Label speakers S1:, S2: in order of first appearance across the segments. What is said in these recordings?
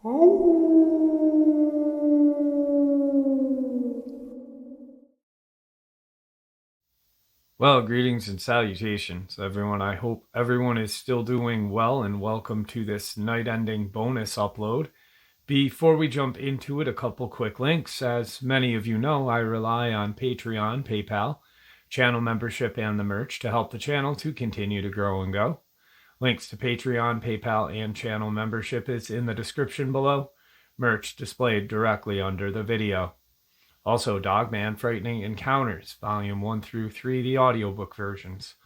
S1: Well, greetings and salutations, everyone. I hope everyone is still doing well, and welcome to this night-ending bonus upload. Before we jump into it, a couple quick links. As many of you know, I rely on Patreon, PayPal, channel membership, and the merch to help the channel to continue to grow and go. Links to Patreon, PayPal, and channel membership is in the description below. Merch displayed directly under the video. Also, Dogman Frightening Encounters, Volume 1 through 3, the audiobook versions.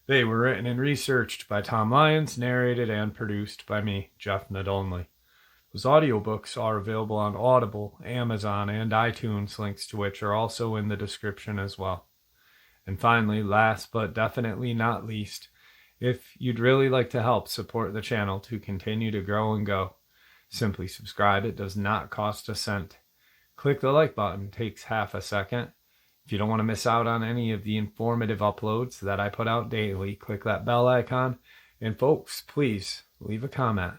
S1: They were written and researched by Tom Lyons, narrated and produced by me, Jeff Nadolny. Those audiobooks are available on Audible, Amazon, and iTunes, links to which are also in the description as well. And finally, last but definitely not least, if you'd really like to help support the channel to continue to grow and go, simply subscribe. It does not cost a cent. Click the like button, takes half a second. If you don't want to miss out on any of the informative uploads that I put out daily, click that bell icon. And folks, please leave a comment.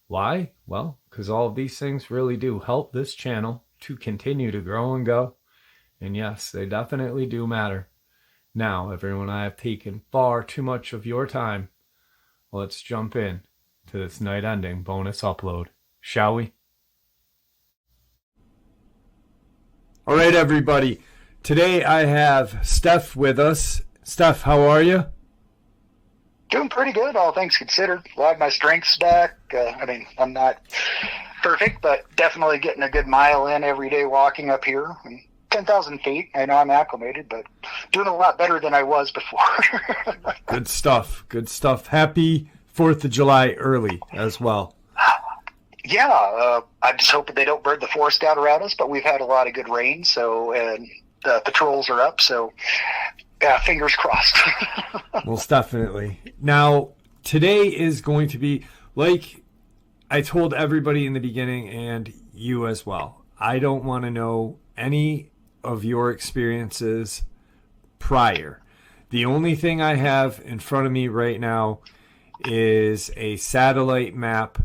S1: Why? Well, because all of these things really do help this channel to continue to grow and go. And yes, they definitely do matter. Now, everyone, I have taken far too much of your time. Let's jump in to this night-ending bonus upload, shall we? All right, everybody. Today I have Steph with us. Steph, how are you?
S2: Doing pretty good, all things considered. A lot of my strength's back. I'm not perfect, but definitely getting a good mile in every day walking up here. 10,000 feet. I know I'm acclimated, but doing a lot better than I was before.
S1: Good stuff. Good stuff. Happy 4th of July early as well.
S2: Yeah, I'm just hoping they don't burn the forest down around us, but we've had a lot of good rain, and the patrols are up, so yeah, fingers crossed.
S1: Most definitely. Now, today is going to be, like I told everybody in the beginning, and you as well, I don't want to know any of your experiences prior. The only thing I have in front of me right now is a satellite map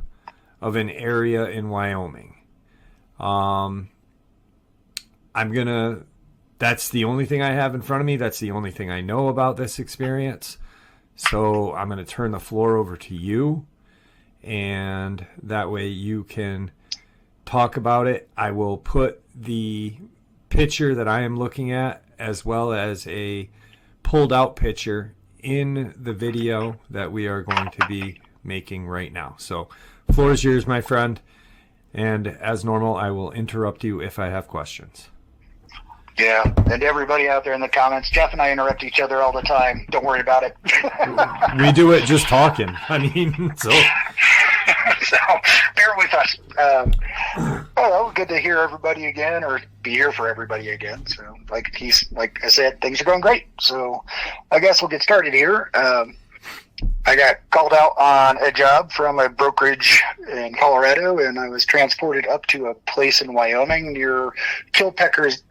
S1: of an area in Wyoming. That's the only thing I have in front of me. That's the only thing I know about this experience. So I'm going to turn the floor over to you, and that way you can talk about it. I will put the picture that I am looking at as well as a pulled out picture in the video that we are going to be making right now. So floor is yours, my friend. And as normal, I will interrupt you if I have questions.
S2: Yeah, and everybody out there in the comments, Jeff and I interrupt each other all the time. Don't worry about it.
S1: We do it just talking. I mean, so.
S2: So bear with us. Well, good to hear everybody again, or be here for everybody again. So, like I said, things are going great. So, I guess we'll get started here. I got called out on a job from a brokerage in Colorado, and I was transported up to a place in Wyoming near Kilpecker's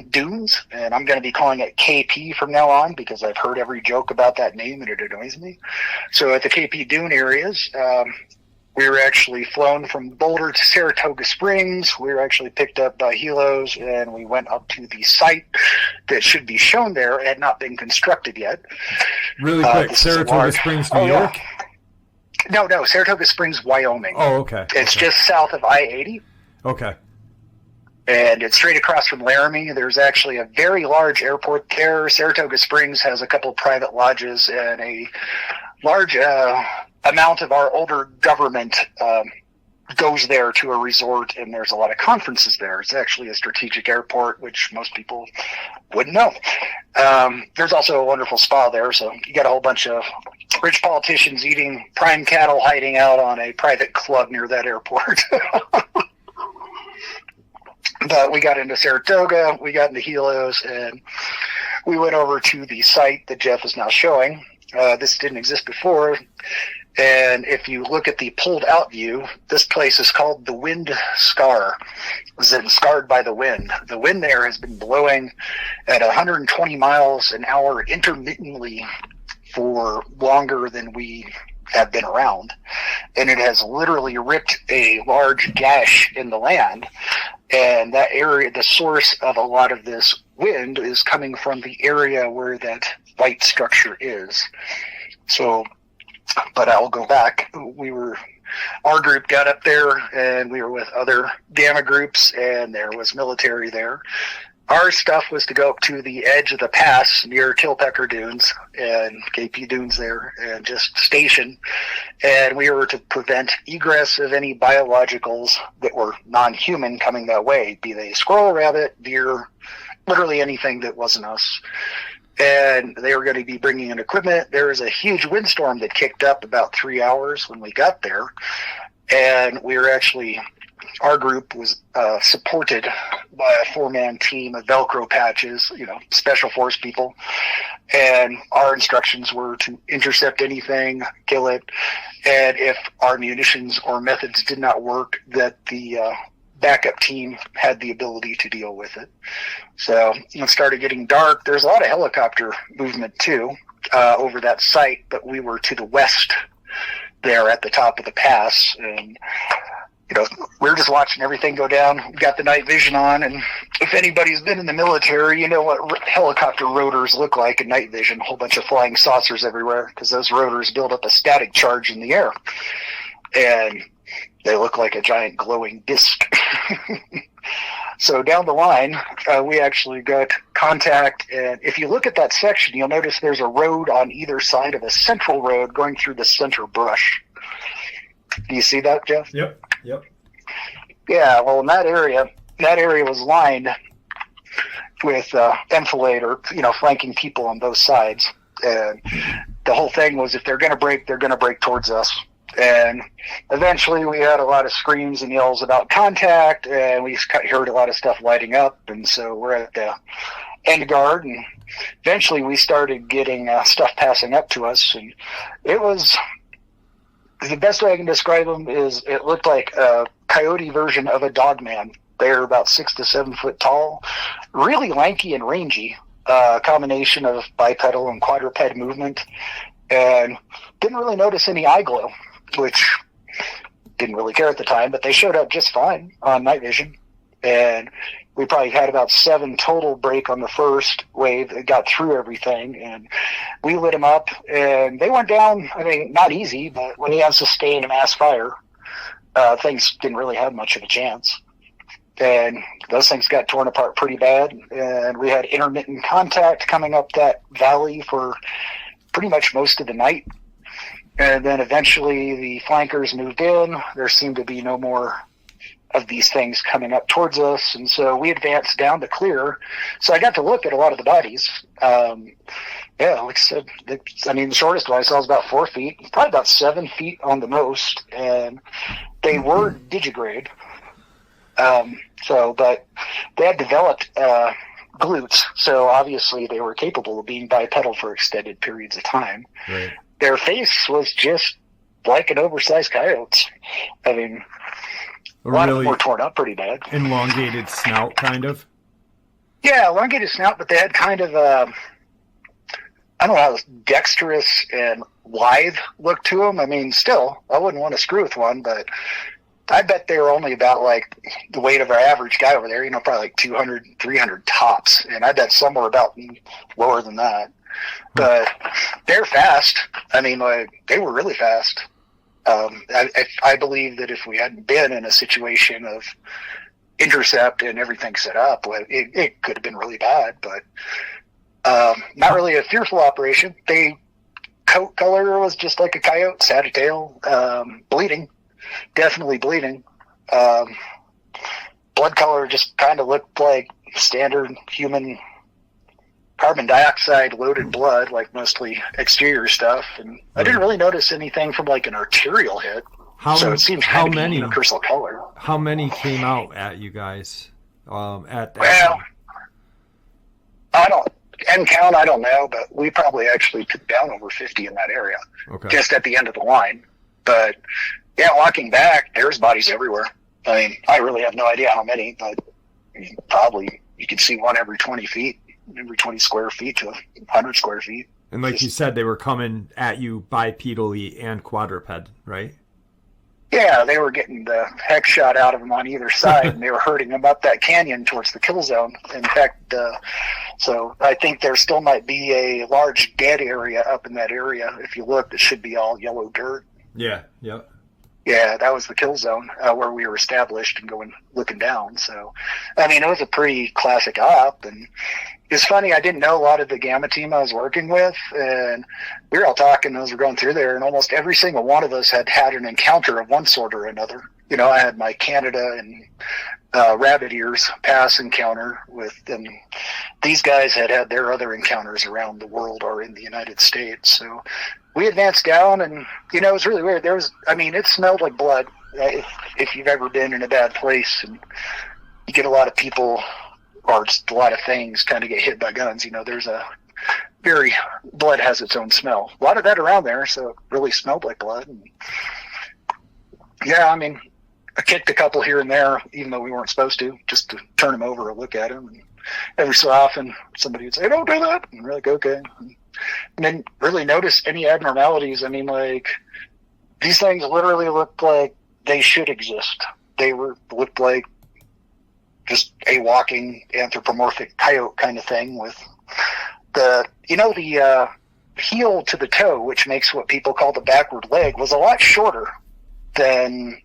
S2: Dunes, and I'm going to be calling it KP from now on because I've heard every joke about that name and it annoys me. So at the KP Dune areas, we were actually flown from Boulder to Saratoga Springs. We were actually picked up by helos, and we went up to the site that should be shown there. It had not been constructed yet.
S1: Really quick, Saratoga Springs, New York?
S2: Yeah. No, Saratoga Springs, Wyoming.
S1: Oh, okay.
S2: It's just south of I-80.
S1: Okay.
S2: And it's straight across from Laramie. There's actually a very large airport there. Saratoga Springs has a couple of private lodges, and a large amount of our older government goes there to a resort, and there's a lot of conferences there. It's actually a strategic airport, which most people wouldn't know. There's also a wonderful spa there, so you got a whole bunch of rich politicians eating prime cattle hiding out on a private club near that airport. But we got into Saratoga, we got into helos, and we went over to the site that Jeff is now showing. This didn't exist before. And if you look at the pulled out view, this place is called the Wind Scar. It's been scarred by the wind. The wind there has been blowing at 120 miles an hour intermittently for longer than we have been around. and it has literally ripped a large gash in the land. And that area, the source of a lot of this wind is coming from the area where that white structure is. So, but I'll go back. Our group got up there, and we were with other gamma groups, and there was military there. Our stuff was to go up to the edge of the pass near Kilpecker Dunes and KP Dunes there and just station. And we were to prevent egress of any biologicals that were non-human coming that way, be they squirrel, rabbit, deer, literally anything that wasn't us. And they were going to be bringing in equipment. There was a huge windstorm that kicked up about 3 hours when we got there. And we were actually, our group was supported by a 4-man team of Velcro patches, special force people. And our instructions were to intercept anything, kill it. And if our munitions or methods did not work, that the backup team had the ability to deal with it. So it started getting dark. There's a lot of helicopter movement too over that site, but we were to the west there at the top of the pass, and we were just watching everything go down. We got the night vision on, and if anybody's been in the military, you know what helicopter rotors look like in night vision. A whole bunch of flying saucers everywhere, because those rotors build up a static charge in the air, and they look like a giant glowing disc. So down the line, we actually got contact, and if you look at that section, you'll notice there's a road on either side of a central road going through the center brush. Do you see that, Jeff?
S1: Yep.
S2: Yeah, well, in that area was lined with enfilade, or flanking people on both sides. And the whole thing was, if they're going to break towards us. And eventually we had a lot of screams and yells about contact, and we heard a lot of stuff lighting up. And so we're at the end guard, and eventually we started getting stuff passing up to us. And it was, the best way I can describe them is, it looked like a coyote version of a Dogman. They're about 6 to 7 foot tall, really lanky and rangy, combination of bipedal and quadruped movement, and didn't really notice any eye glow, which didn't really care at the time, but they showed up just fine on night vision. And we probably had about 7 total break on the first wave that got through everything, and we lit them up, and they went down. I mean, not easy, but when you have sustained mass fire, things didn't really have much of a chance. And those things got torn apart pretty bad, and we had intermittent contact coming up that valley for pretty much most of the night. And then eventually the flankers moved in. There seemed to be no more of these things coming up towards us, and so we advanced down to clear. So I got to look at a lot of the bodies. Like I said, the shortest one I saw was about 4 feet, probably about 7 feet on the most, and they were digigrade. But they had developed glutes, so obviously they were capable of being bipedal for extended periods of time.
S1: Right.
S2: Their face was just like an oversized coyote's. I mean, a lot of them were torn up pretty bad.
S1: Elongated snout, kind of?
S2: Yeah, elongated snout, but they had kind of I don't know, dexterous and lithe look to them. I mean, still, I wouldn't want to screw with one, but I bet they were only about like the weight of our average guy over there, probably like 200, 300 tops. And I bet some were about lower than that. But they're fast. I mean, they were really fast. I believe that if we hadn't been in a situation of intercept and everything set up, it could have been really bad. But not really a fearful operation. Coat color was just like a coyote, had a tail, bleeding. Definitely bleeding. Blood color just kind of looked like standard human carbon dioxide loaded blood, like mostly exterior stuff. And I didn't really notice anything from like an arterial hit. So it seems kind of universal color.
S1: How many came out at you guys at that
S2: time? I don't know, but we probably actually took down over 50 in that area. Okay. Just at the end of the line. But yeah, walking back, there's bodies everywhere. I mean, I really have no idea how many, but probably you could see one every 20 feet, every 20 square feet to 100 square feet.
S1: And like you said, they were coming at you bipedally and quadruped, right?
S2: Yeah, they were getting the heck shot out of them on either side, and they were herding them up that canyon towards the kill zone. In fact, so I think there still might be a large dead area up in that area. If you look, it should be all yellow dirt.
S1: Yeah, yep.
S2: Yeah, that was the kill zone where we were established and looking down. So, I mean, it was a pretty classic op, and it's funny. I didn't know a lot of the Gamma team I was working with, and we were all talking as we're going through there, and almost every single one of us had had an encounter of one sort or another. You know, I had my Canada and rabbit ears pass encounter with, and these guys had had their other encounters around the world or in the United States. So we advanced down, and you know, it was really weird. It smelled like blood. If you've ever been in a bad place, and you get a lot of people or just a lot of things kind of get hit by guns, you know, blood has its own smell. A lot of that around there, so it really smelled like blood. And yeah, I mean, I kicked a couple here and there, even though we weren't supposed to, just to turn them over or look at them. And every so often, somebody would say, "Don't do that," and we're like, "Okay." And then really notice any abnormalities. I mean, like, these things literally looked like they should exist. Looked like just a walking anthropomorphic coyote kind of thing with the heel to the toe, which makes what people call the backward leg, was a lot shorter than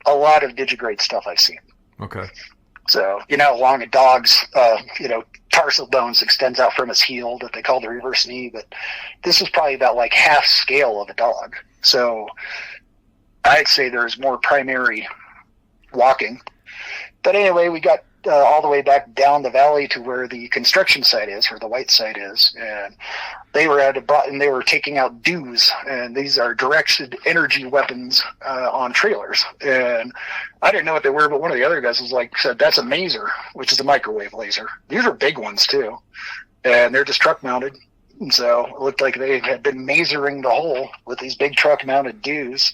S2: a lot of digigrade stuff I've seen.
S1: Okay.
S2: So, you know, along a dog's, tarsal bones extends out from his heel that they call the reverse knee, but this is probably about like half scale of a dog. So I'd say there's more primary walking. But anyway, we got all the way back down the valley to where the construction site is, where the white site is, and they were taking out dews, and these are directed energy weapons on trailers. And I didn't know what they were, but one of the other guys said, "That's a maser," which is a microwave laser. These are big ones too, and they're just truck mounted. And so it looked like they had been masering the hole with these big truck mounted dews.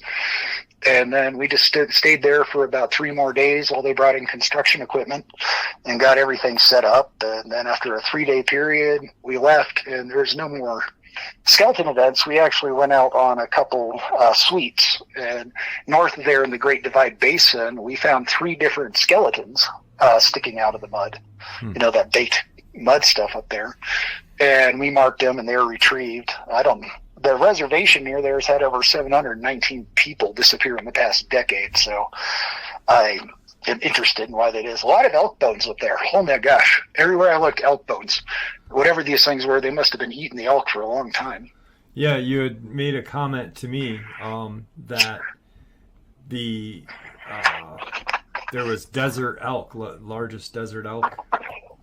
S2: And then we just stayed there for about 3 more days while they brought in construction equipment and got everything set up. And then after a 3-day period, we left, and there's no more skeleton events. We actually went out on a couple sweeps. And north of there in the Great Divide Basin, we found 3 different skeletons sticking out of the mud. You know, that baked mud stuff up there. And we marked them, and they were retrieved. The reservation near there has had over 719 people disappear in the past decade, so I am interested in why that is. A lot of elk bones up there. Oh my gosh. Everywhere I looked, elk bones. Whatever these things were, they must have been eating the elk for a long time.
S1: Yeah, you had made a comment to me that there was desert elk, largest desert elk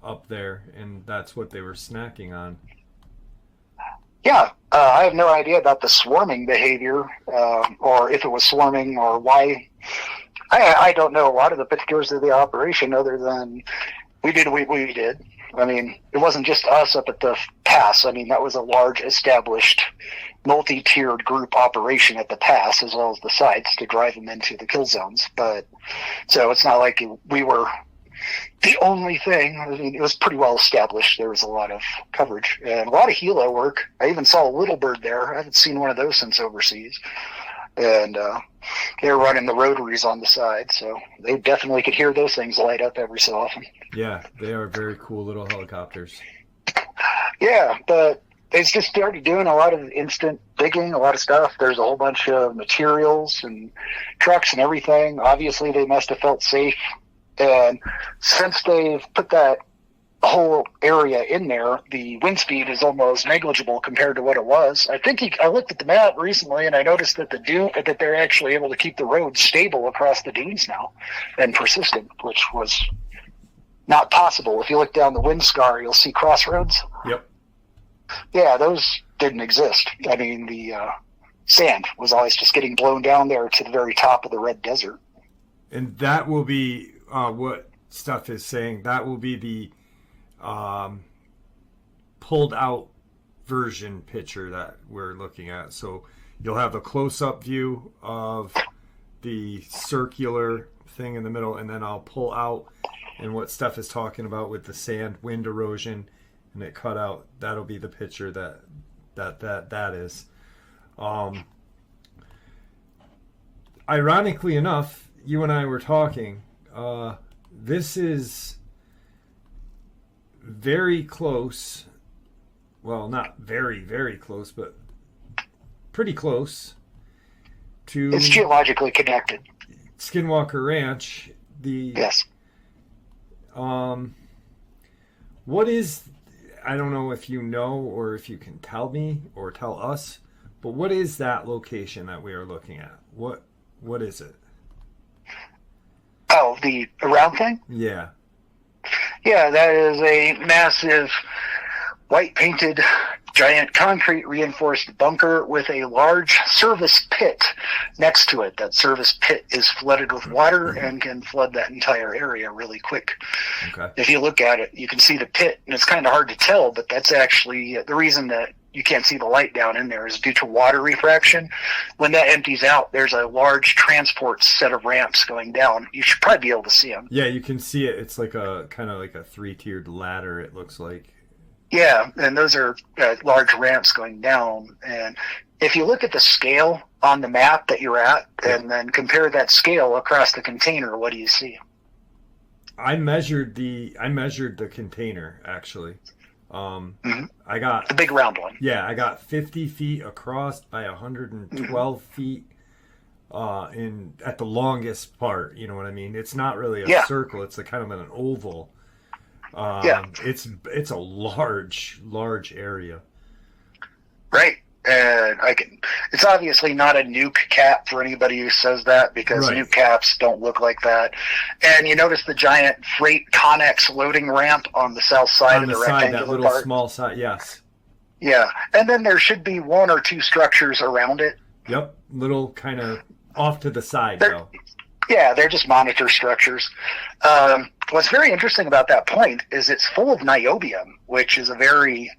S1: up there, and that's what they were snacking on.
S2: Yeah, I have no idea about the swarming behavior, or if it was swarming or why. I don't know a lot of the particulars of the operation other than we did what we did. I mean, it wasn't just us up at the pass. I mean, that was a large established multi-tiered group operation at the pass as well as the sites to drive them into the kill zones. But so it's not like we were the only thing. I mean, it was pretty well established. There was a lot of coverage and a lot of helo work. I even saw a little bird there. I haven't seen one of those since overseas. And they were running the rotaries on the side, so they definitely could hear those things light up every so often.
S1: Yeah, they are very cool little helicopters.
S2: Yeah, but it's just started doing a lot of instant digging, a lot of stuff. There's a whole bunch of materials and trucks and everything. Obviously, they must have felt safe. And since they've put that whole area in there, the wind speed is almost negligible compared to what it was. I think I looked at the map recently, and I noticed that that they're actually able to keep the roads stable across the dunes now and persistent, which was not possible. If you look down the wind scar, you'll see crossroads.
S1: Yep.
S2: Yeah, those didn't exist. I mean, the sand was always just getting blown down there to the very top of the red desert.
S1: And that will be what Stuff is saying. That will be the pulled out version picture that we're looking at. So you'll have a close-up view of the circular thing in the middle, and then I'll pull out, and what Steph is talking about with the sand, wind erosion, and it cut out. That'll be the picture that is. ironically enough, you and I were talking. This is very close. Well, not very, very close, but pretty close to.
S2: It's geologically connected.
S1: Skinwalker Ranch.
S2: Yes.
S1: What is? I don't know if you know or if you can tell me or tell us, but what is that location that we are looking at? What is it?
S2: Oh, the round thing?
S1: Yeah.
S2: Yeah, that is a massive white painted giant concrete reinforced bunker with a large service pit next to it. That service pit is flooded with water and can flood that entire area really quick.
S1: Okay.
S2: If you look at it, you can see the pit, and it's kind of hard to tell, but that's actually the reason that you can't see the light down in there is due to water refraction. When that empties out, there's a large transport set of ramps going down. You should probably be able to see them.
S1: Yeah, you can see it. It's like a kind of like a 3-tiered ladder, it looks like.
S2: Yeah, and those are large ramps going down. And if you look at the scale on the map that you're at, and then compare that scale across the container, what do you see?
S1: I measured the container actually. I got
S2: the big round one.
S1: Yeah, I got 50 feet across by 112 feet in at the longest part. You know what I mean? It's not really a circle; it's a kind of an oval. It's a large area. Right.
S2: And it's obviously not a nuke cap for anybody who says that, because nuke caps don't look like that. And you notice the giant freight Connex loading ramp on the south side of the rectangular
S1: that little
S2: part.
S1: Small side, yes.
S2: Yeah. And then there should be one or two structures around it.
S1: Yep. Little kind of off to the side, though.
S2: Yeah, they're just monitor structures. What's very interesting about that point is it's full of niobium, which is a very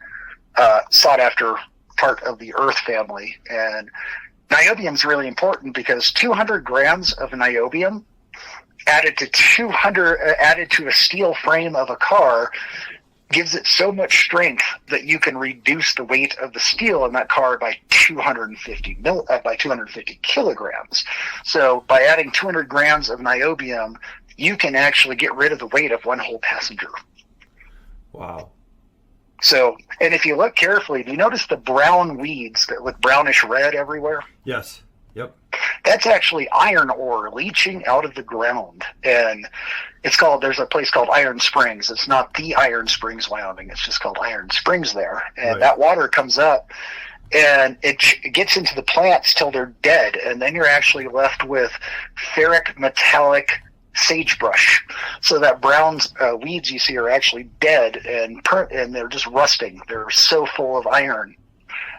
S2: sought-after part of the Earth family. And niobium is really important because 200 grams of niobium added to a steel frame of a car gives it so much strength that you can reduce the weight of the steel in that car by 250 kilograms. So by adding 200 grams of niobium, you can actually get rid of the weight of one whole passenger.
S1: Wow.
S2: So, and if you look carefully, do you notice the brown weeds that look brownish red everywhere?
S1: Yes. Yep.
S2: That's actually iron ore leaching out of the ground. And there's a place called Iron Springs. It's not the Iron Springs, Wyoming. It's just called Iron Springs there. And that water comes up and it gets into the plants till they're dead. And then you're actually left with ferric metallic sagebrush. So that brown weeds you see are actually dead and they're just rusting. They're so full of iron.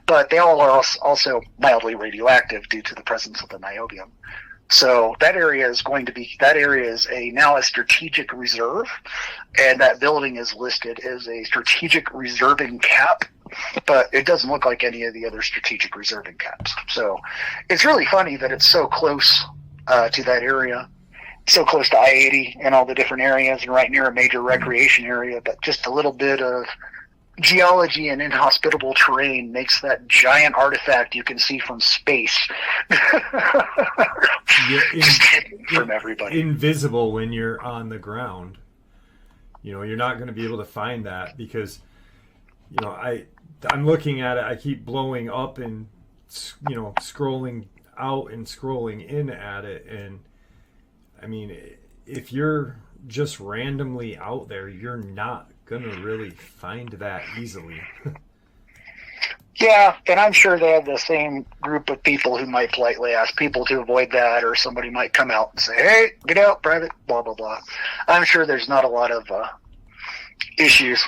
S2: But they all are also mildly radioactive due to the presence of the niobium. So that area is now a strategic reserve, and that building is listed as a strategic reserving cap, but it doesn't look like any of the other strategic reserving caps. So it's really funny that it's so close to that area, so close to I-80 and all the different areas, and right near a major recreation area, but just a little bit of geology and inhospitable terrain makes that giant artifact you can see from space just hidden from everybody.
S1: Invisible when you're on the ground. You know, you're not going to be able to find that because, you know, I'm looking at it. I keep blowing up and, you know, scrolling out and scrolling in at it. And, I mean, if you're just randomly out there, you're not gonna really find that easily.
S2: Yeah, and I'm sure they have the same group of people who might politely ask people to avoid that, or somebody might come out and say, hey, get out, private, blah, blah, blah. I'm sure there's not a lot of issues,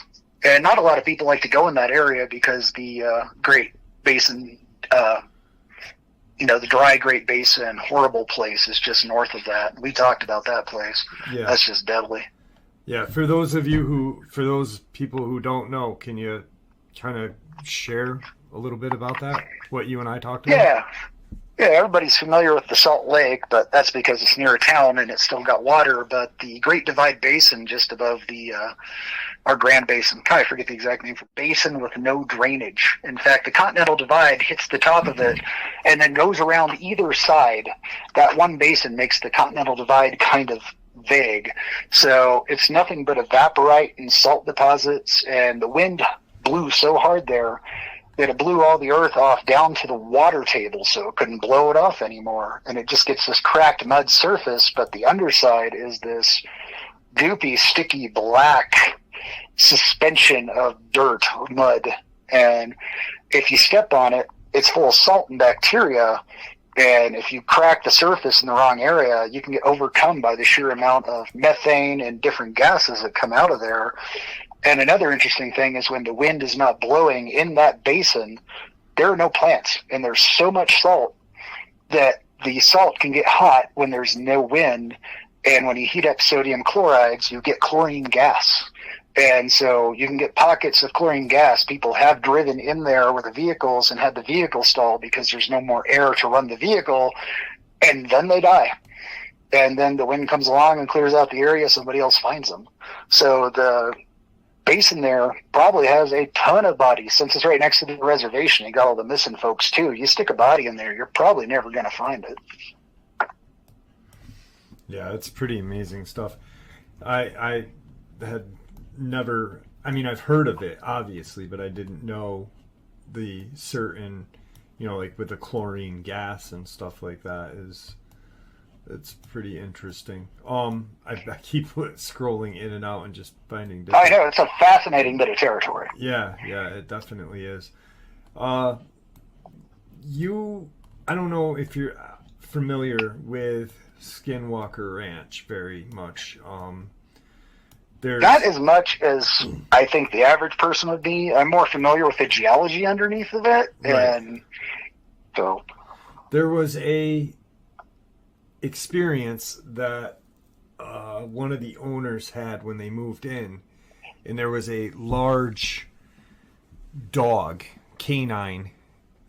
S2: and not a lot of people like to go in that area because the Great Basin, the dry Great Basin, horrible place is just north of that. We talked about that place. Yeah. That's just deadly.
S1: Yeah, for those people who don't know, can you kind of share a little bit about that? What you and I talked about?
S2: Yeah, everybody's familiar with the Salt Lake, but that's because it's near a town and it's still got water. But the Great Divide Basin, just above the our Grand Basin, I forget the exact name for basin with no drainage. In fact, the Continental Divide hits the top of it and then goes around either side. That one basin makes the Continental Divide kind of vague. So it's nothing but evaporite and salt deposits, and the wind blew so hard there that it blew all the earth off down to the water table, so it couldn't blow it off anymore. And it just gets this cracked mud surface, but the underside is this goopy, sticky, black suspension of dirt, mud. And if you step on it, it's full of salt and bacteria. And if you crack the surface in the wrong area, you can get overcome by the sheer amount of methane and different gases that come out of there. And another interesting thing is when the wind is not blowing in that basin, there are no plants. And there's so much salt that the salt can get hot when there's no wind. And when you heat up sodium chlorides, you get chlorine gas. And so you can get pockets of chlorine gas. People have driven in there with the vehicles and had the vehicle stall because there's no more air to run the vehicle. And then they die. And then the wind comes along and clears out the area. Somebody else finds them. So the basin there probably has a ton of bodies. Since it's right next to the reservation, you got all the missing folks too. You stick a body in there, you're probably never going to find it.
S1: Yeah, it's pretty amazing stuff. I had never, I mean, I've heard of it obviously, but I didn't know the certain, you know, like with the chlorine gas and stuff like that it's pretty interesting. I keep scrolling in and out and just finding different...
S2: I know, it's a fascinating bit of territory.
S1: Yeah, it definitely is. I don't know if you're familiar with Skinwalker Ranch very much.
S2: Not as much as I think the average person would be. I'm more familiar with the geology underneath of it,
S1: right.
S2: And so
S1: there was a experience that one of the owners had when they moved in, and there was a large dog, Canine,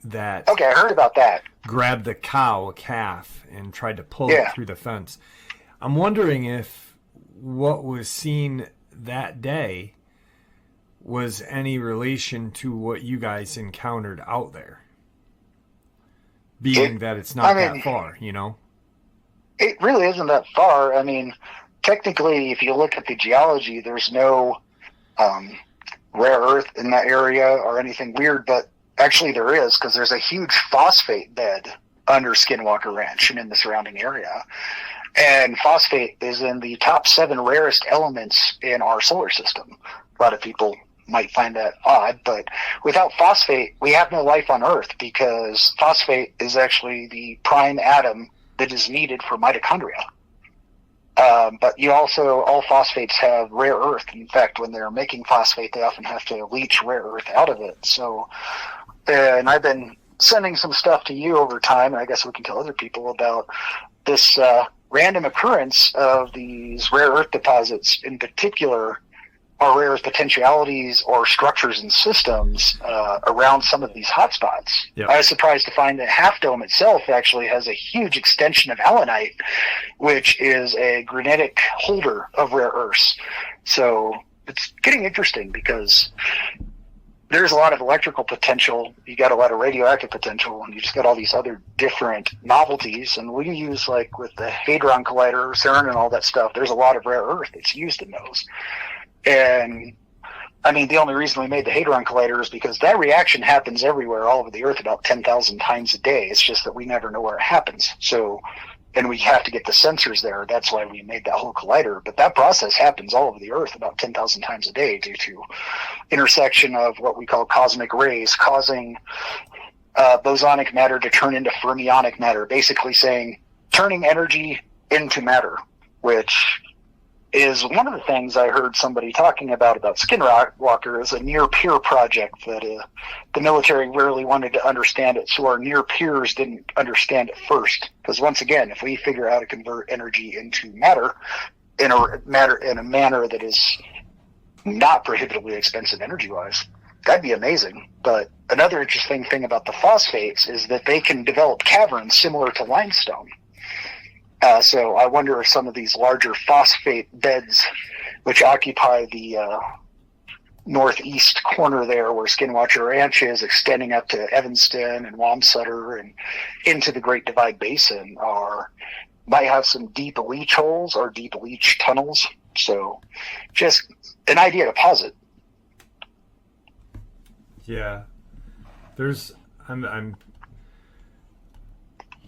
S1: that
S2: I heard about that.
S1: Grabbed a calf, and tried to pull it through the fence. I'm wondering if what was seen that day was any relation to what you guys encountered out there, being that it's not that far, you know?
S2: It really isn't that far. I mean, technically, if you look at the geology, there's no rare earth in that area or anything weird, but actually there is, because there's a huge phosphate bed under Skinwalker Ranch and in the surrounding area. And phosphate is in the top 7 rarest elements in our solar system. A lot of people might find that odd, but without phosphate, we have no life on Earth, because phosphate is actually the prime atom that is needed for mitochondria. But you also, all phosphates have rare earth. In fact, when they're making phosphate, they often have to leach rare earth out of it. So, and I've been sending some stuff to you over time, and I guess we can tell other people about this random occurrence of these rare earth deposits. In particular, are rare earth potentialities or structures and systems around some of these hotspots. Yep. I was surprised to find that Half Dome itself actually has a huge extension of allanite, which is a granitic holder of rare earths. So it's getting interesting because there's a lot of electrical potential, you got a lot of radioactive potential, and you just got all these other different novelties. And we use, like with the Hadron Collider, CERN and all that stuff, there's a lot of rare earth that's used in those. And I mean, the only reason we made the Hadron Collider is because that reaction happens everywhere, all over the Earth, about 10,000 times a day. It's just that we never know where it happens. So, and we have to get the sensors there. That's why we made that whole collider. But that process happens all over the Earth about 10,000 times a day due to intersection of what we call cosmic rays, causing bosonic matter to turn into fermionic matter, basically saying turning energy into matter, which is one of the things I heard somebody talking about Skinwalker is a near-peer project that the military really wanted to understand it, so our near-peers didn't understand it first. Because once again, if we figure out how to convert energy into matter in a manner that is not prohibitively expensive energy-wise, that'd be amazing. But another interesting thing about the phosphates is that they can develop caverns similar to limestone. So I wonder if some of these larger phosphate beds, which occupy the northeast corner there where Skinwalker Ranch is, extending up to Evanston and Wamsutter and into the Great Divide Basin, might have some deep leach holes or deep leach tunnels. So just an idea to posit.
S1: Yeah, there's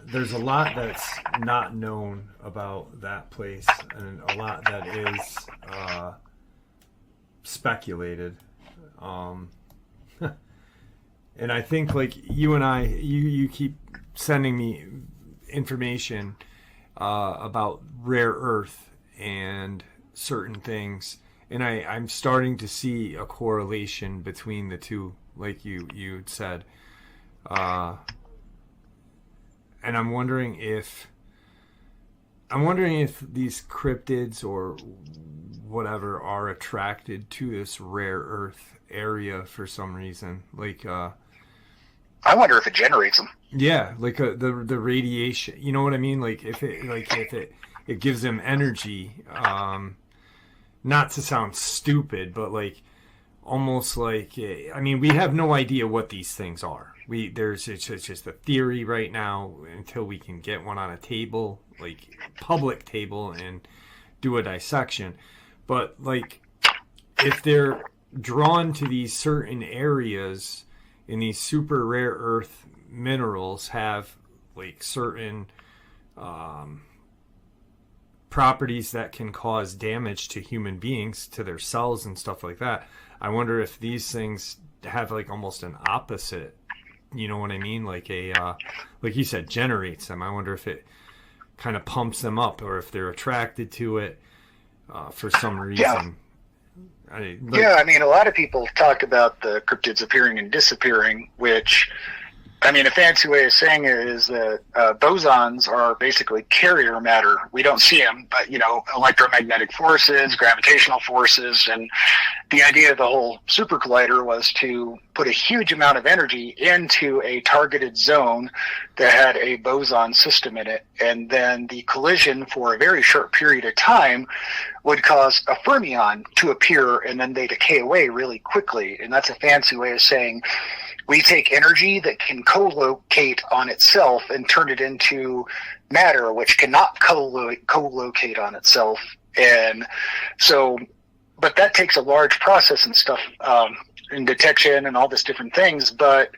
S1: there's a lot that's not known about that place, and a lot that is speculated. And I think, like, you and I, you keep sending me information about rare earth and certain things, and I'm starting to see a correlation between the two, like you had said. And I'm wondering if these cryptids or whatever are attracted to this rare earth area for some reason. Like,
S2: I wonder if it generates them.
S1: Yeah, like the radiation. You know what I mean? Like if it gives them energy. Not to sound stupid, but like almost like, I mean, we have no idea what these things are. It's just a theory right now until we can get one on a table, like public table, and do a dissection. But like, if they're drawn to these certain areas and these super rare earth minerals have like certain properties that can cause damage to human beings, to their cells and stuff like that, I wonder if these things have like almost an opposite. You know what I mean? Like like you said, generates them. I wonder if it kind of pumps them up, or if they're attracted to it for some reason.
S2: Yeah. I mean, a lot of people talk about the cryptids appearing and disappearing, which, I mean, a fancy way of saying it is that bosons are basically carrier matter. We don't see them, but, you know, electromagnetic forces, gravitational forces, and the idea of the whole super collider was to put a huge amount of energy into a targeted zone that had a boson system in it, and then the collision for a very short period of time would cause a fermion to appear, and then they decay away really quickly. And that's a fancy way of saying we take energy that can co-locate on itself and turn it into matter, which cannot co-locate on itself. And so, but that takes a large process and stuff, in detection and all this different things. But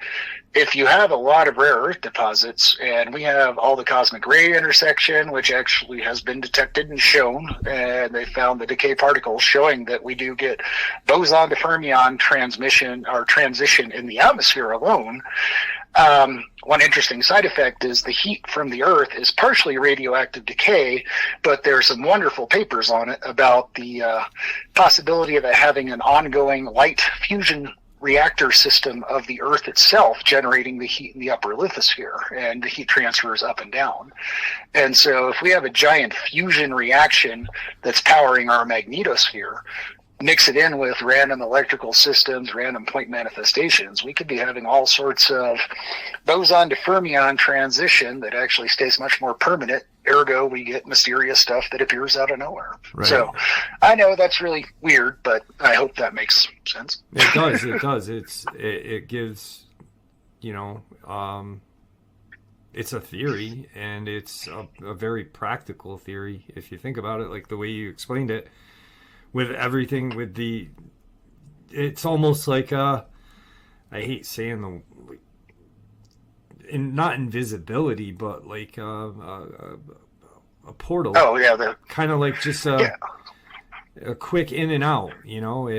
S2: if you have a lot of rare earth deposits, and we have all the cosmic ray intersection, which actually has been detected and shown, and they found the decay particles showing that we do get boson to fermion transmission or transition in the atmosphere alone. One interesting side effect is the heat from the earth is partially radioactive decay, but there's some wonderful papers on it about the possibility of it having an ongoing light fusion reactor system of the earth itself, generating the heat in the upper lithosphere, and the heat transfers up and down. And so if we have a giant fusion reaction that's powering our magnetosphere, mix it in with random electrical systems, random point manifestations, we could be having all sorts of boson to fermion transition that actually stays much more permanent. Ergo, we get mysterious stuff that appears out of nowhere. Right. So I know that's really weird, but I hope that makes sense.
S1: It does. It does. It gives, you know, it's a theory, and it's a very practical theory if you think about it, like the way you explained it. With everything, with it's almost like I hate saying not invisibility, but like a portal.
S2: Oh yeah,
S1: kind of like just a quick in and out. You know,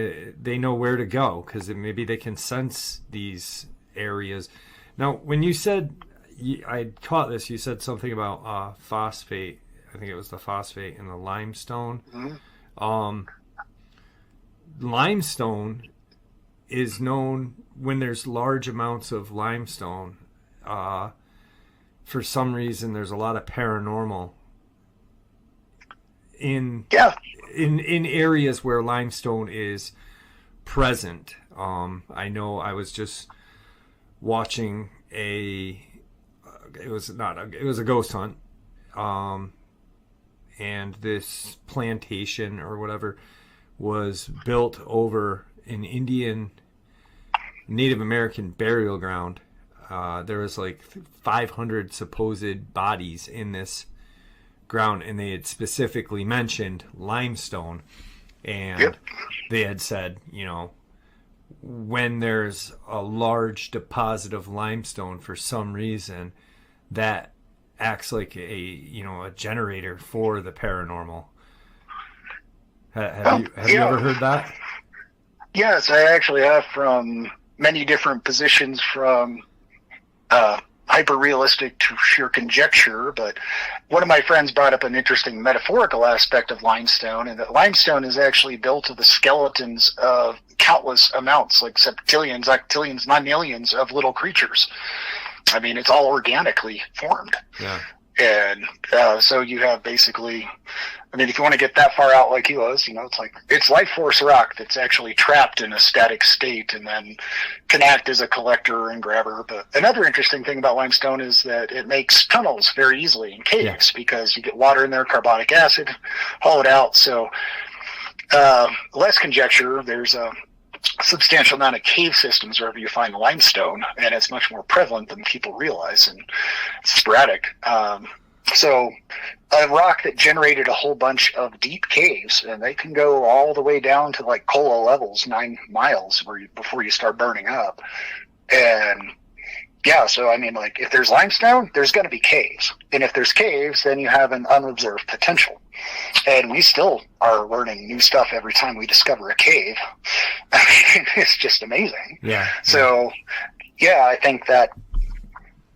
S1: they know where to go because maybe they can sense these areas. Now, when you said, I caught this, you said something about phosphate. I think it was the phosphate in the limestone. Mm-hmm. Limestone is known when there's large amounts of limestone. For some reason, there's a lot of paranormal in areas where limestone is present. I know I was just watching it was a ghost hunt, and this plantation or whatever was built over an Indian Native American burial ground. There was like 500 supposed bodies in this ground, and they had specifically mentioned limestone, and they had said, when there's a large deposit of limestone for some reason, that acts like a generator for the paranormal. Have you ever heard that?
S2: Yes, I actually have, from many different positions, from hyper realistic to sheer conjecture. But one of my friends brought up an interesting metaphorical aspect of limestone, and that limestone is actually built of the skeletons of countless amounts, like septillions, octillions, nonillions of little creatures. I mean, it's all organically formed.
S1: Yeah.
S2: And so you have basically, I mean, if you want to get that far out like he was, it's life force rock that's actually trapped in a static state and then can act as a collector and grabber. But another interesting thing about limestone is that it makes tunnels very easily in caves, because you get water in there, carbonic acid, haul it out. So less conjecture, there's a substantial amount of cave systems wherever you find limestone, and it's much more prevalent than people realize, and sporadic. So a rock that generated a whole bunch of deep caves, and they can go all the way down to like Kola levels, 9 miles before you start burning up. And yeah, so I mean, like, if there's limestone, there's going to be caves, and if there's caves, then you have an unobserved potential. And we still are learning new stuff every time we discover a cave. I mean, it's just amazing.
S1: Yeah.
S2: So yeah, I think that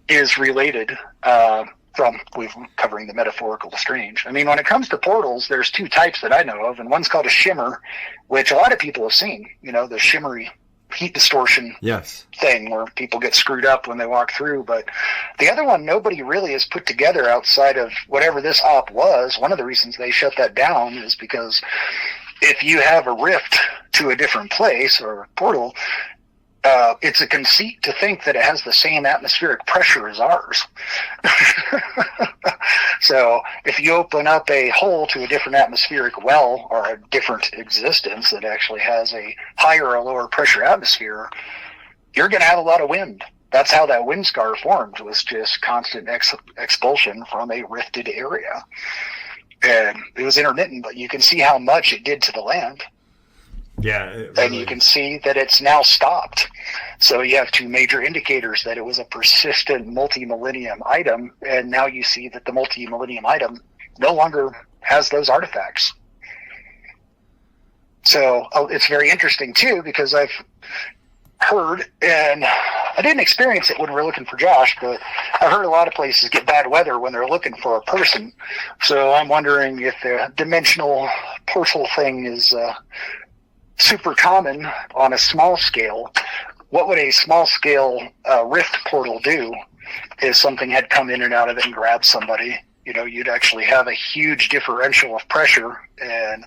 S2: is related from we've covering the metaphorical to strange. I mean, when it comes to portals, there's 2 types that I know of, and one's called a shimmer, which a lot of people have seen, the shimmery heat distortion thing where people get screwed up when they walk through. But the other one, nobody really has put together outside of whatever this op was. One of the reasons they shut that down is because if you have a rift to a different place or a portal, it's a conceit to think that it has the same atmospheric pressure as ours. So if you open up a hole to a different atmospheric well, or a different existence that actually has a higher or lower pressure atmosphere, you're going to have a lot of wind. That's how that wind scar formed, was just constant expulsion from a rifted area. And it was intermittent, but you can see how much it did to the land.
S1: Yeah.
S2: And you can see that it's now stopped. So you have 2 major indicators that it was a persistent multi-millennium item, and now you see that the multi-millennium item no longer has those artifacts. So it's very interesting, too, because I've heard, and I didn't experience it when we were looking for Josh, but I've heard a lot of places get bad weather when they're looking for a person. So I'm wondering if the dimensional portal thing is super common on a small scale. What would a small scale rift portal do if something had come in and out of it and grabbed somebody? You'd actually have a huge differential of pressure, and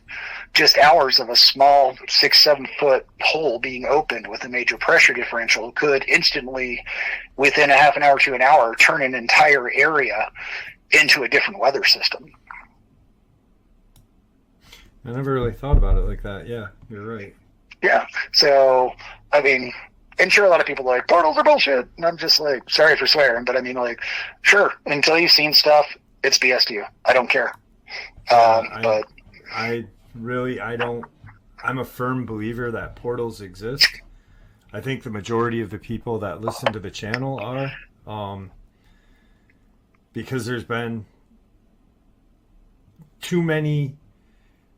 S2: just hours of a small 6-7 foot hole being opened with a major pressure differential could instantly, within a half an hour to an hour, turn an entire area into a different weather system.
S1: I never really thought about it like that. Yeah, you're right.
S2: Yeah. So, I mean, and sure, a lot of people are like, portals are bullshit. And I'm just like, sorry for swearing, but I mean, like, sure, until you've seen stuff, it's BS to you. I don't care. But I'm a firm believer that portals exist. I think the majority of the people that listen to the channel are, because there's been too many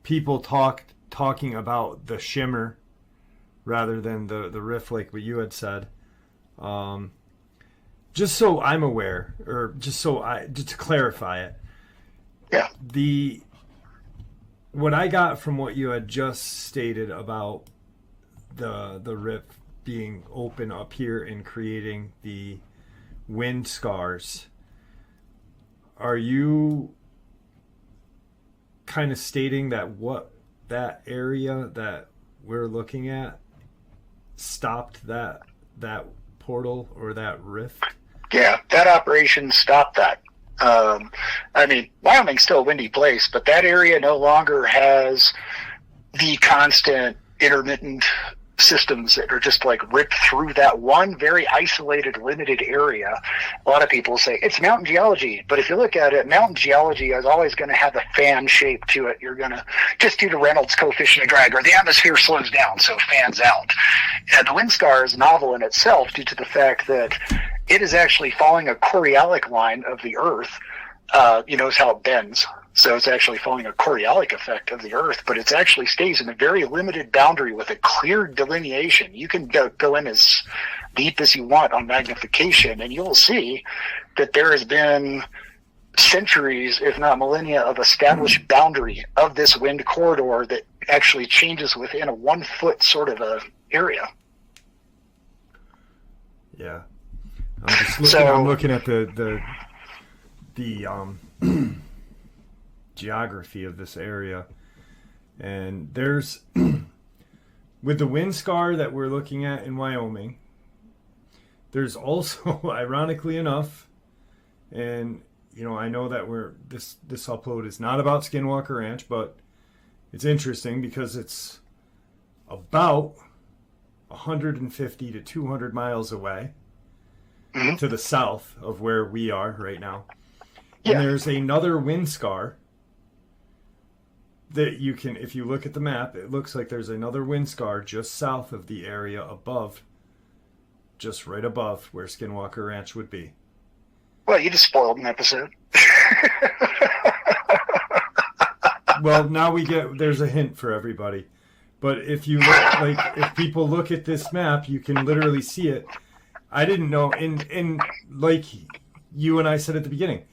S2: people talking about the shimmer rather than the riff, like what you had said. Just so I'm aware, or just to clarify it. Yeah.
S1: What I got from what you had just stated about the riff being open up here and creating the wind scars, are you kind of stating that what that area that we're looking at stopped that portal or that rift?
S2: Yeah, that operation stopped that. I mean, Wyoming's still a windy place, but that area no longer has the constant intermittent systems that are just like ripped through that one very isolated, limited area. A lot of people say it's mountain geology, but if you look at it, mountain geology is always going to have a fan shape to it. You're going to, just due to Reynolds coefficient of drag, or the atmosphere slows down, so it fans out. And the wind scar is novel in itself due to the fact that it is actually following a Coriolis line of the Earth. You notice how it bends. So it's actually following a Coriolis effect of the Earth, but it actually stays in a very limited boundary with a clear delineation. You can go in as deep as you want on magnification, and you'll see that there has been centuries, if not millennia, of established boundary of this wind corridor that actually changes within a 1 foot sort of a area.
S1: Yeah. I'm looking at the geography of this area, and there's with the wind scar that we're looking at in Wyoming, there's also ironically enough, and I know that this upload is not about Skinwalker Ranch, but it's interesting because it's about 150 to 200 miles away to the south of where we are right now. And there's another wind scar that you can, if you look at the map, it looks like there's another wind scar just south of the area above, just right above where Skinwalker Ranch would be.
S2: Well, you just spoiled an episode.
S1: Well, now there's a hint for everybody. But if you look, if people look at this map, you can literally see it. I didn't know, in like you and I said at the beginning,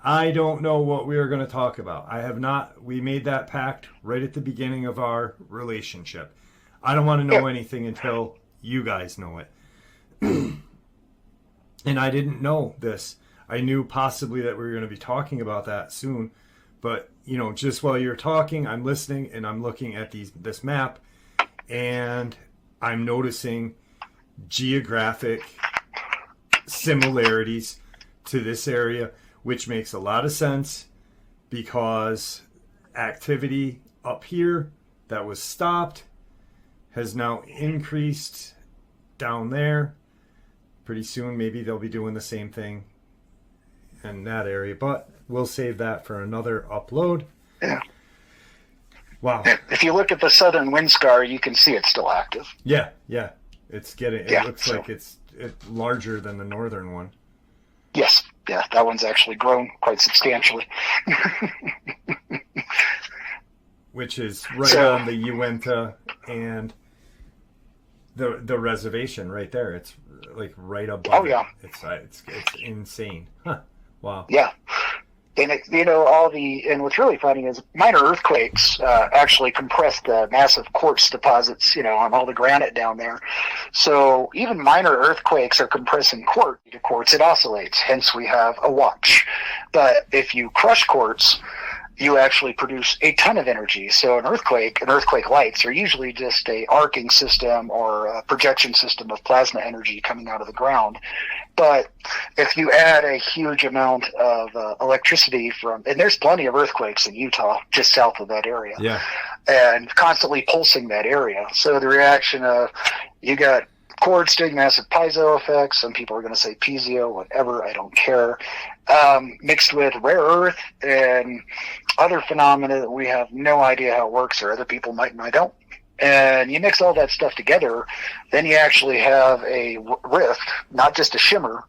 S1: I don't know what we are going to talk about. We made that pact right at the beginning of our relationship. I don't want to know anything until you guys know it. And I didn't know this. I knew possibly that we were going to be talking about that soon. But, just while you're talking, I'm listening and I'm looking at this map, and I'm noticing geographic similarities to this area, which makes a lot of sense because activity up here that was stopped has now increased down there. Pretty soon, maybe they'll be doing the same thing in that area, but we'll save that for another upload.
S2: Yeah.
S1: Wow.
S2: If you look at the southern wind scar, you can see it's still active.
S1: Yeah. It looks like it's larger than the northern one.
S2: Yes. Yeah, that one's actually grown quite substantially.
S1: Which is right on the Uinta and the reservation right there. It's like right above.
S2: Oh yeah.
S1: It's insane. Huh. Wow.
S2: Yeah. And and what's really funny is minor earthquakes actually compress the massive quartz deposits, on all the granite down there. So even minor earthquakes are compressing quartz. It oscillates. Hence we have a watch. But if you crush quartz, you actually produce a ton of energy. So an earthquake lights are usually just a arcing system or a projection system of plasma energy coming out of the ground. But if you add a huge amount of electricity and there's plenty of earthquakes in Utah, just south of that area, and constantly pulsing that area. So the reaction of, you got quartz doing massive piezo effects. Some people are going to say piezo, whatever, I don't care. Mixed with rare earth and other phenomena that we have no idea how it works, or other people might and I don't. And you mix all that stuff together, then you actually have a rift, not just a shimmer.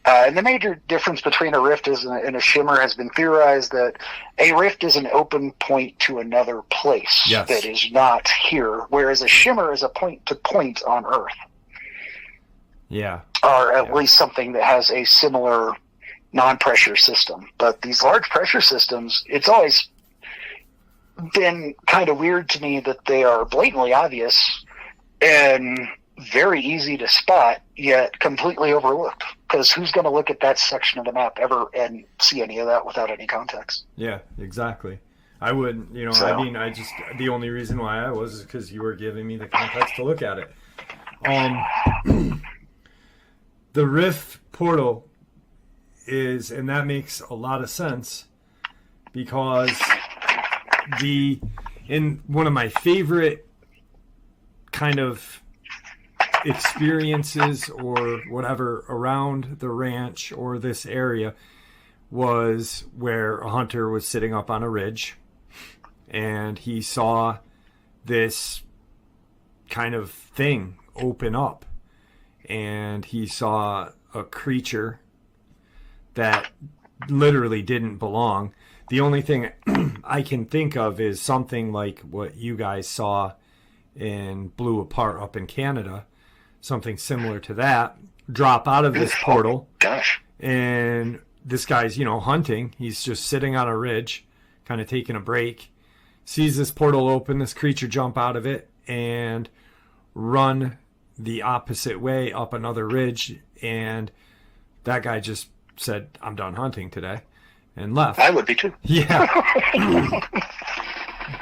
S2: And the major difference between a rift and a shimmer has been theorized that a rift is an open point to another place that is not here, whereas a shimmer is a point to point on Earth.
S1: Yeah.
S2: Or at least something that has a similar non-pressure system. But these large pressure systems, it's always been kind of weird to me that they are blatantly obvious and very easy to spot, yet completely overlooked. Because who's going to look at that section of the map ever and see any of that without any context?
S1: Yeah, exactly. I wouldn't, the only reason why I was is because you were giving me the context to look at it. The rift portal is, and that makes a lot of sense, because in one of my favorite kind of experiences or whatever around the ranch or this area was where a hunter was sitting up on a ridge and he saw this kind of thing open up, and he saw a creature that literally didn't belong. The only thing I can think of is something like what you guys saw and blew apart up in Canada, something similar to that, drop out of this portal.
S2: Gosh.
S1: And this guy's, hunting. He's just sitting on a ridge, kind of taking a break, sees this portal open, this creature jump out of it and run the opposite way up another ridge. And that guy just said, "I'm done hunting today," and left.
S2: I would be too.
S1: Yeah.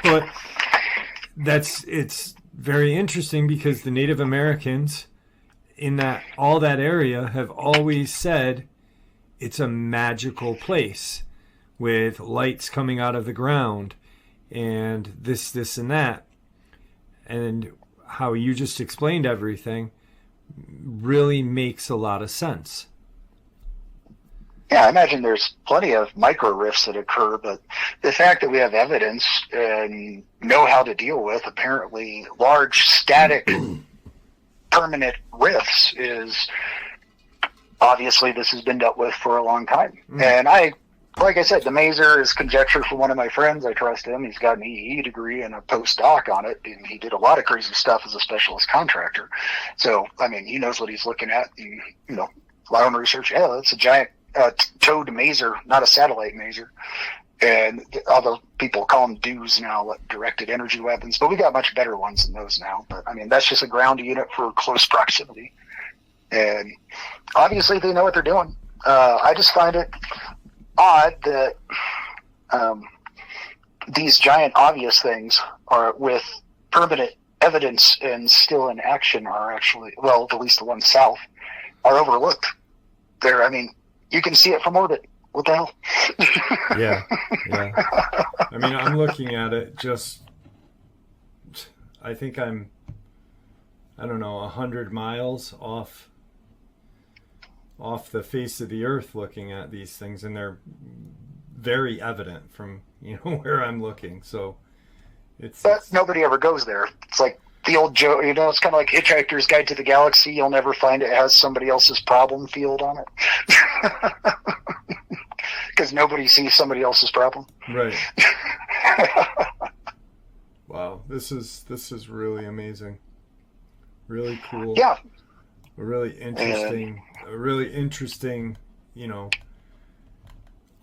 S1: But it's very interesting because the Native Americans in all that area have always said it's a magical place with lights coming out of the ground and this and that. And how you just explained everything really makes a lot of sense.
S2: Yeah, I imagine there's plenty of micro rifts that occur, but the fact that we have evidence and know how to deal with apparently large static permanent rifts is obviously this has been dealt with for a long time. And like I said, the mazer is conjecture for one of my friends. I trust him. He's got an EE degree and a postdoc on it, and he did a lot of crazy stuff as a specialist contractor. So, I mean, he knows what he's looking at. And, my own research, it's a giant towed mazer, not a satellite mazer. And although people call them DEWs now, like directed energy weapons, but we got much better ones than those now. But, I mean, that's just a ground unit for close proximity. And obviously they know what they're doing. I just find it odd that these giant obvious things are with permanent evidence and still in action are actually, well, at least the ones south, are overlooked. There, I mean, you can see it from orbit. What the hell?
S1: Yeah. I mean, I'm looking at it I think I don't know, 100 miles off the face of the earth looking at these things, and they're very evident from where I'm looking. So
S2: but nobody ever goes there. It's like the old joke, it's kind of like Hitchhiker's Guide to the Galaxy. You'll never find it has somebody else's problem field on it because nobody sees somebody else's problem.
S1: Right. Wow, this is really amazing, really cool.
S2: Yeah.
S1: A really interesting,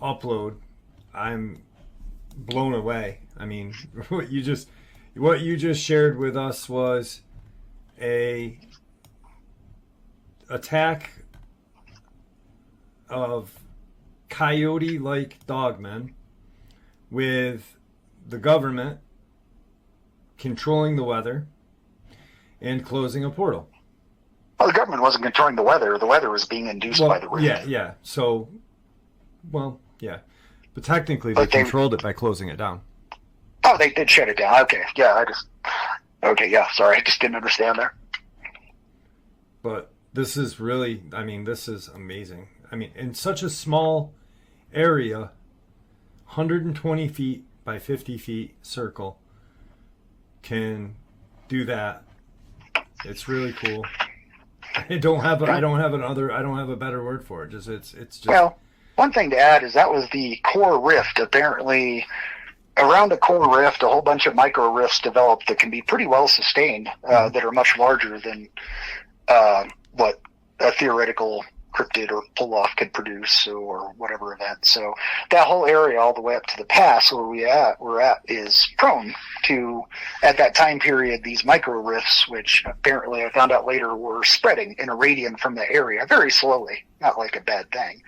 S1: upload. I'm blown away. I mean, what you just shared with us was a attack of coyote-like dogmen with the government controlling the weather and closing a portal.
S2: Well, the government wasn't controlling the weather. The weather was being induced by the rift.
S1: Yeah. So, yeah. But technically, they controlled it by closing it down.
S2: Oh, they did shut it down. Okay. Yeah, sorry. I just didn't understand there.
S1: But this is really, this is amazing. I mean, in such a small area, 120 feet by 50 feet circle can do that. It's really cool. I don't have a better word for it. It's just.
S2: Well, one thing to add is that was the core rift. Apparently, around a core rift, a whole bunch of micro rifts developed that can be pretty well sustained, that are much larger than what a theoretical cryptid or pull-off could produce or whatever event. So that whole area all the way up to the pass where we're at is prone to, at that time period, these micro rifts, which apparently I found out later were spreading in a radian from the area very slowly, not like a bad thing.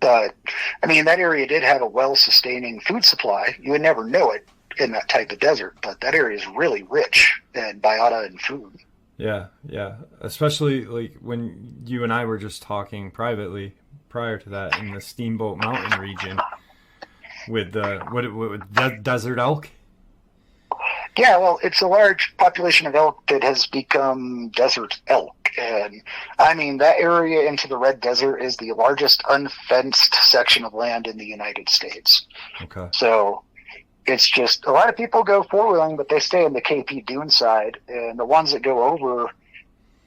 S2: But, I mean, that area did have a well-sustaining food supply. You would never know it in that type of desert, but that area is really rich in biota and food.
S1: Yeah, yeah. Especially like when you and I were just talking privately prior to that in the Steamboat Mountain region with the desert elk.
S2: Yeah, well, it's a large population of elk that has become desert elk. And I mean, that area into the Red Desert is the largest unfenced section of land in the United States.
S1: Okay.
S2: So it's just a lot of people go four-wheeling, but they stay in the KP Dune side. And the ones that go over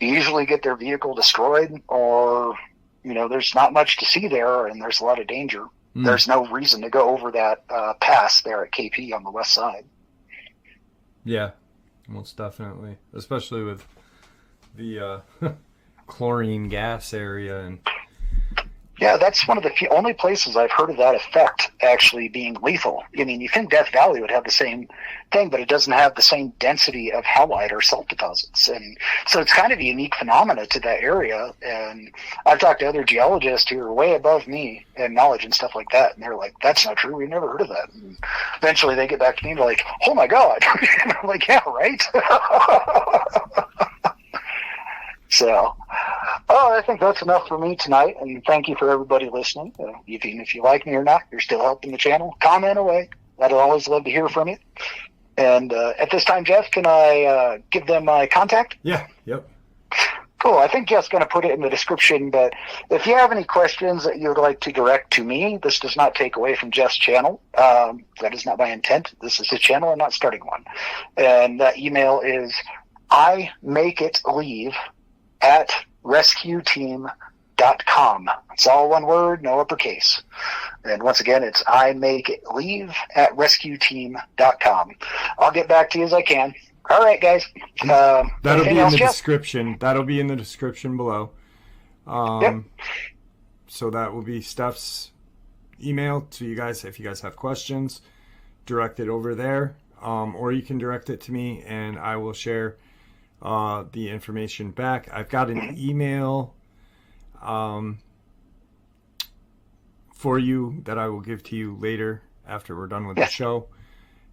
S2: usually get their vehicle destroyed, or, there's not much to see there and there's a lot of danger. There's no reason to go over that pass there at KP on the west side.
S1: Yeah, most definitely. Especially with the chlorine gas area. And
S2: yeah, that's one of the only places I've heard of that effect actually being lethal. I mean, you think Death Valley would have the same thing, but it doesn't have the same density of halite or salt deposits. And so it's kind of a unique phenomena to that area. And I've talked to other geologists who are way above me in knowledge and stuff like that. And they're like, that's not true. We've never heard of that. And eventually they get back to me and they're like, oh my God. And I'm like, yeah, right. So, I think that's enough for me tonight, and thank you for everybody listening. Even if you like me or not, you're still helping the channel. Comment away. I'd always love to hear from you. And at this time, Jeff, can I give them my contact?
S1: Yeah, yep.
S2: Cool. I think Jeff's going to put it in the description, but if you have any questions that you would like to direct to me, this does not take away from Jeff's channel. That is not my intent. This is his channel. I'm not starting one. And that email is imakeitleave@rescueteam.com. It's all one word, no uppercase. And once again, it's imakeitleave@rescueteam.com. I'll get back to you as I can. All right, guys.
S1: That'll be in the description. That'll be in the description below.
S2: Yep.
S1: So that will be Steph's email to you guys. If you guys have questions, direct it over there. Or you can direct it to me and I will share the information back. I've got an email for you that I will give to you later after we're done with the show.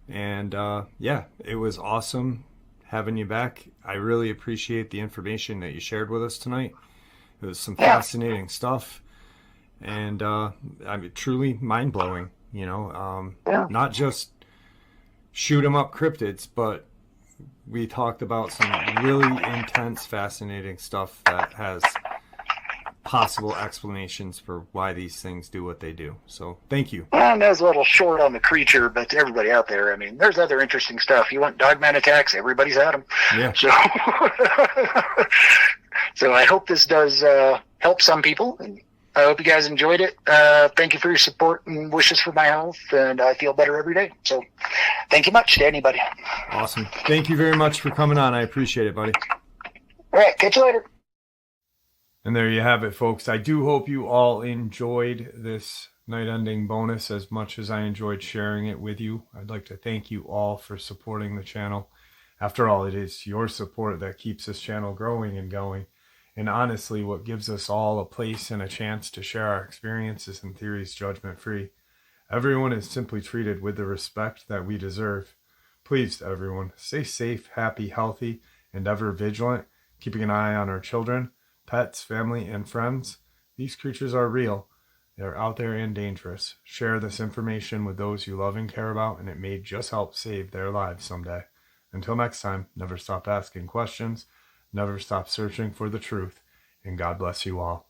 S1: And yeah, it was awesome having you back. I really appreciate the information that you shared with us tonight. It was some fascinating stuff, and I mean, truly mind-blowing, not just shoot 'em up cryptids, but we talked about some really intense, fascinating stuff that has possible explanations for why these things do what they do. So thank you.
S2: And that was a little short on the creature, but to everybody out there, I mean, there's other interesting stuff. You want Dogman attacks, everybody's had them.
S1: Yeah.
S2: So I hope this does help some people. And I hope you guys enjoyed it. Thank you for your support and wishes for my health, and I feel better every day. So thank you much to anybody.
S1: Awesome. Thank you very much for coming on. I appreciate it, buddy.
S2: All right. Catch you later.
S1: And there you have it, folks. I do hope you all enjoyed this night ending bonus as much as I enjoyed sharing it with you. I'd like to thank you all for supporting the channel. After all, it is your support that keeps this channel growing and going. And honestly, what gives us all a place and a chance to share our experiences and theories judgment-free. Everyone is simply treated with the respect that we deserve. Please, everyone, stay safe, happy, healthy, and ever vigilant, keeping an eye on our children, pets, family, and friends. These creatures are real. They're out there and dangerous. Share this information with those you love and care about, and it may just help save their lives someday. Until next time, never stop asking questions, never stop searching for the truth, and God bless you all.